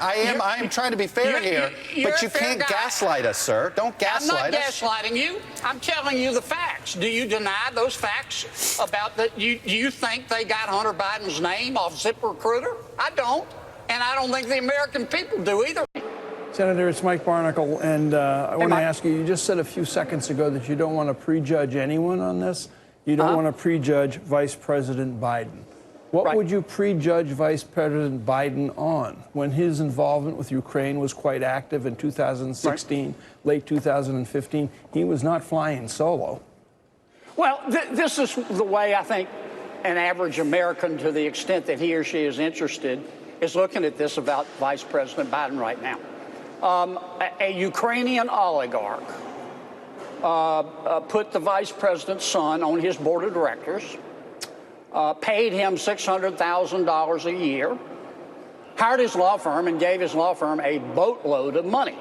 I am trying to be fair here, but you can't gaslight us, sir. Don't gaslight us. I'm not gaslighting you. I'm telling you the facts. Do you deny those facts about that? Do you think they got Hunter Biden's name off ZipRecruiter? I don't, and I don't think the American people do either. Senator, it's Mike Barnacle, and I want to ask you, you just said a few seconds ago that you don't want to prejudge anyone on this. You don't want to prejudge Vice President Biden. What would you prejudge Vice President Biden on when his involvement with Ukraine was quite active in 2016, late 2015? He was not flying solo. Well, this is the way I think an average American, to the extent that he or she is interested, is looking at this about Vice President Biden right now. A Ukrainian oligarch put the vice president's son on his board of directors, paid him $600,000 a year, hired his law firm, and gave his law firm a boatload of money.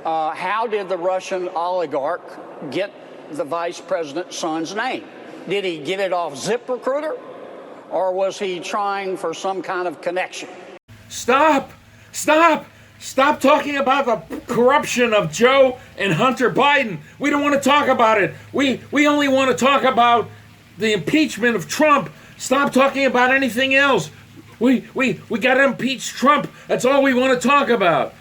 How did the Russian oligarch get the vice president's son's name? Did he get it off ZipRecruiter, or was he trying for some kind of connection? Stop! Stop! Stop talking about the corruption of Joe and Hunter Biden. We don't want to talk about it. We only want to talk about the impeachment of Trump. Stop talking about anything else. We got to impeach Trump. That's all we want to talk about.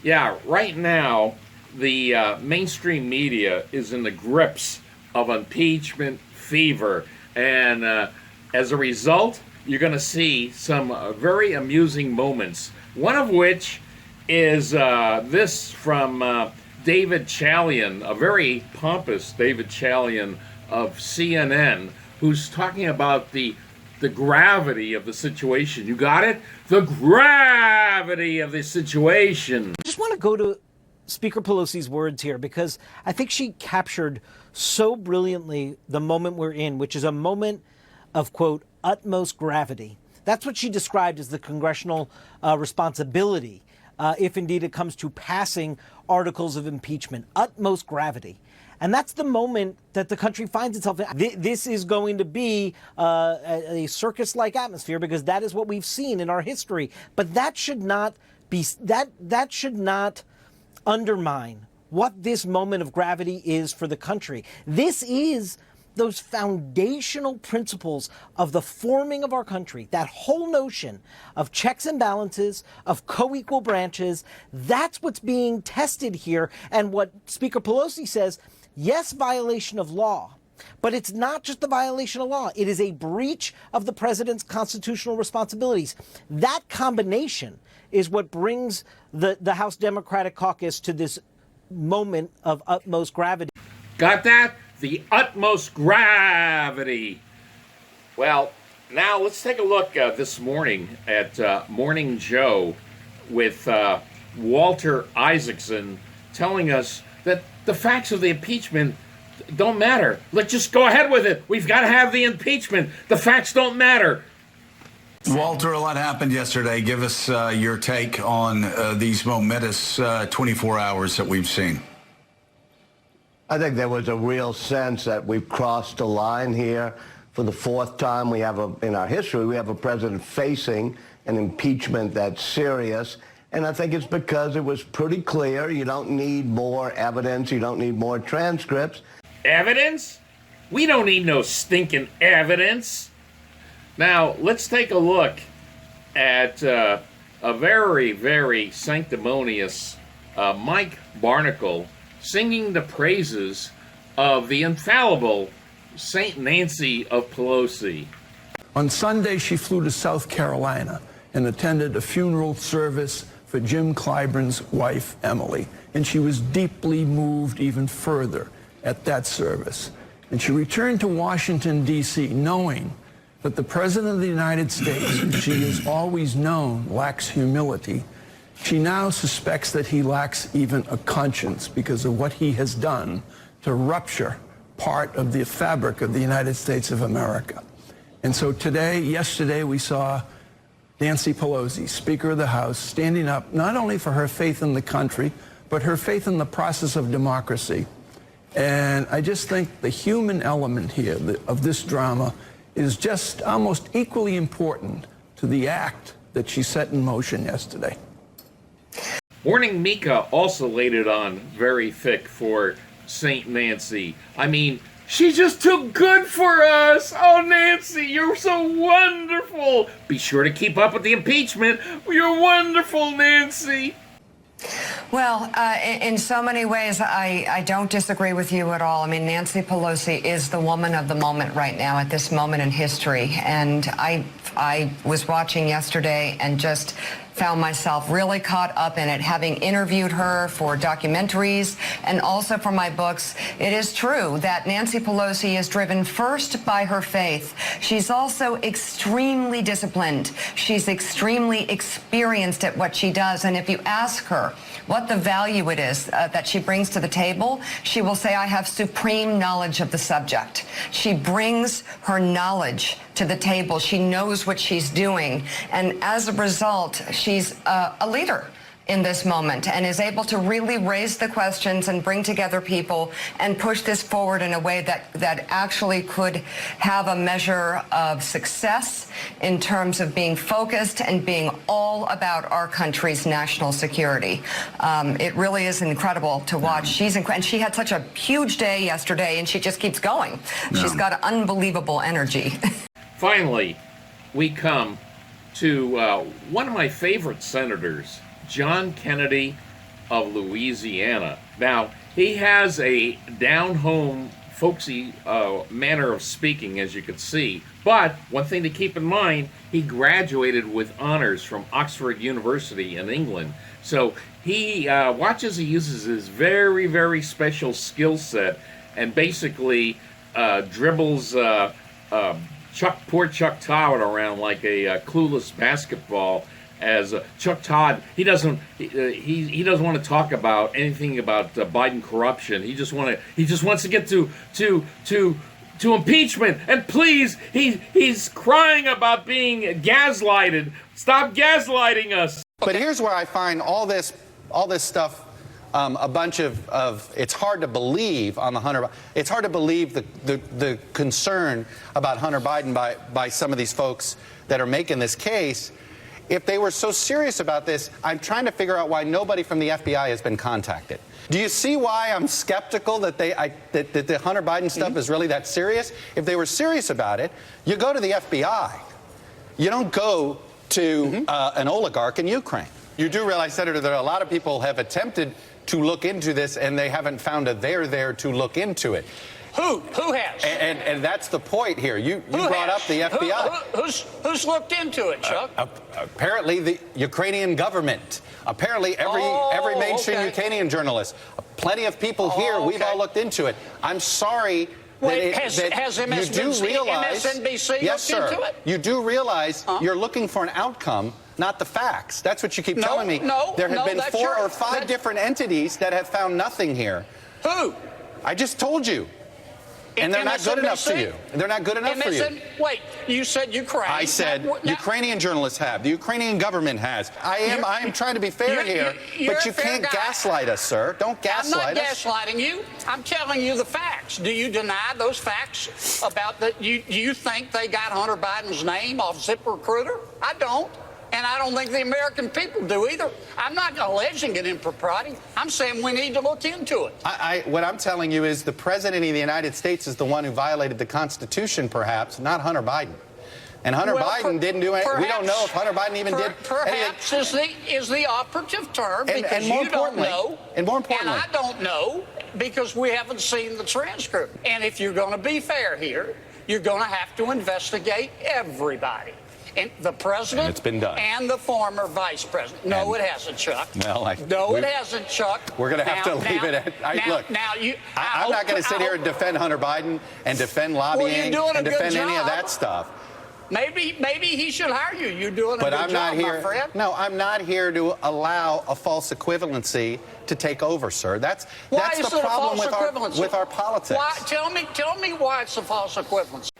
Yeah, right now, the mainstream media is in the grips of impeachment fever. And as a result, you're going to see some very amusing moments. One of which is this from David Chalian, a very pompous David Chalian of CNN, who's talking about the gravity of the situation. You got it? The gravity of the situation. I just want to go to Speaker Pelosi's words here, because I think she captured so brilliantly the moment we're in, which is a moment of, quote, utmost gravity. That's what she described as the congressional responsibility, if indeed it comes to passing articles of impeachment, utmost gravity. And that's the moment that the country finds itself in. This is going to be a circus-like atmosphere, because that is what we've seen in our history. But that should not be that should not undermine what this moment of gravity is for the country. This is those foundational principles of the forming of our country, that whole notion of checks and balances, of co-equal branches. That's what's being tested here. And what Speaker Pelosi says, yes, violation of law, but it's not just a violation of law. It is a breach of the president's constitutional responsibilities. That combination is what brings the House Democratic Caucus to this moment of utmost gravity. Got that? The utmost gravity. Well, now let's take a look this morning at Morning Joe with Walter Isaacson telling us that the facts of the impeachment don't matter. Let's just go ahead with it. We've got to have the impeachment. The facts don't matter. Walter, a lot happened yesterday. Give us your take on these momentous 24 hours that we've seen. I think there was a real sense that we've crossed a line here. For the fourth time in our history, we have a president facing an impeachment that's serious. And I think it's because it was pretty clear you don't need more evidence, you don't need more transcripts. Evidence? We don't need no stinking evidence. Now, let's take a look at a very, very sanctimonious Mike Barnacle singing the praises of the infallible St. Nancy of Pelosi. On Sunday, she flew to South Carolina and attended a funeral service for Jim Clyburn's wife, Emily. And she was deeply moved even further at that service. And she returned to Washington, D.C., knowing that the President of the United States, who she has always known lacks humility, she now suspects that he lacks even a conscience because of what he has done to rupture part of the fabric of the United States of America. And so yesterday, we saw Nancy Pelosi, Speaker of the House, standing up not only for her faith in the country, but her faith in the process of democracy. And I just think the human element here of this drama is just almost equally important to the act that she set in motion yesterday. Morning Mika also laid it on very thick for St. Nancy. I mean, she just too good for us. Oh, Nancy, you're so wonderful. Be sure to keep up with the impeachment. You're wonderful, Nancy. Well, in so many ways, I don't disagree with you at all. I mean, Nancy Pelosi is the woman of the moment right now at this moment in history. And I was watching yesterday and just found myself really caught up in it, having interviewed her for documentaries and also for my books. It is true that Nancy Pelosi is driven first by her faith. She's also extremely disciplined. She's extremely experienced at what she does. And if you ask her what the value it is that she brings to the table, she will say, I have supreme knowledge of the subject. She brings her knowledge to the table. She knows what she's doing. And as a result, she's a leader in this moment and is able to really raise the questions and bring together people and push this forward in a way that actually could have a measure of success in terms of being focused and being all about our country's national security. It really is incredible to watch. She's and she had such a huge day yesterday, and she just keeps going. She's got unbelievable energy. Finally, we come to one of my favorite senators, John Kennedy of Louisiana. Now, he has a down-home, folksy manner of speaking, as you can see. But one thing to keep in mind, he graduated with honors from Oxford University in England. So he, watch as he uses his very, very special skill set and basically dribbles poor Chuck Todd around like a clueless basketball. As Chuck Todd, he doesn't want to talk about anything about Biden corruption. He just wants to get to impeachment. And please, he's crying about being gaslighted. Stop gaslighting us. But here's where I find all this stuff a bunch of it's hard to believe on the Hunter. It's hard to believe the concern about Hunter Biden by some of these folks that are making this case. If they were so serious about this, I'm trying to figure out why nobody from the FBI has been contacted. Do you see why I'm skeptical that the Hunter Biden stuff is really that serious? If they were serious about it, you go to the FBI. You don't go to an oligarch in Ukraine. You do realize, Senator, that a lot of people have attempted to look into this, and they haven't found a they're there to look into it. Who has? And that's the point here. You brought up the FBI. Who's looked into it, Chuck? Apparently the Ukrainian government. Apparently every mainstream Ukrainian journalist. Plenty of people here. We've all looked into it. I'm sorry. Wait, has MSNBC yes, looked sir. into it? You do realize you're looking for an outcome, not the facts. That's what you keep telling me. There have been 4 or 5 different entities that have found nothing here. Who? I just told you. And they're not good enough for you. They're not good enough for you. Wait, you said Ukraine. I said Ukrainian journalists have. The Ukrainian government has. I am trying to be fair here, but you can't gaslight us, sir. Don't gaslight us. I'm not gaslighting you. I'm telling you the facts. Do you deny those facts about that? Do you think they got Hunter Biden's name off ZipRecruiter? I don't. And I don't think the American people do either. I'm not alleging an impropriety. I'm saying we need to look into it. What I'm telling you is the President of the United States is the one who violated the Constitution, perhaps, not Hunter Biden. And Hunter Biden didn't do anything. We don't know if Hunter Biden even did perhaps anything. is the operative term, because and more you don't know. And more importantly. And I don't know because we haven't seen the transcript. And if you're going to be fair here, you're going to have to investigate everybody. And the president it's been done. And the former vice president. No, it hasn't, Chuck. Well, it hasn't, Chuck. We're going to have to leave it at... I'm not going to sit here and defend Hunter Biden and defend lobbying and defend any of that stuff. Maybe he should hire you. You're doing a good job, my friend. No, I'm not here to allow a false equivalency to take over, sir. That's the problem with our politics. Tell me why it's a false equivalency.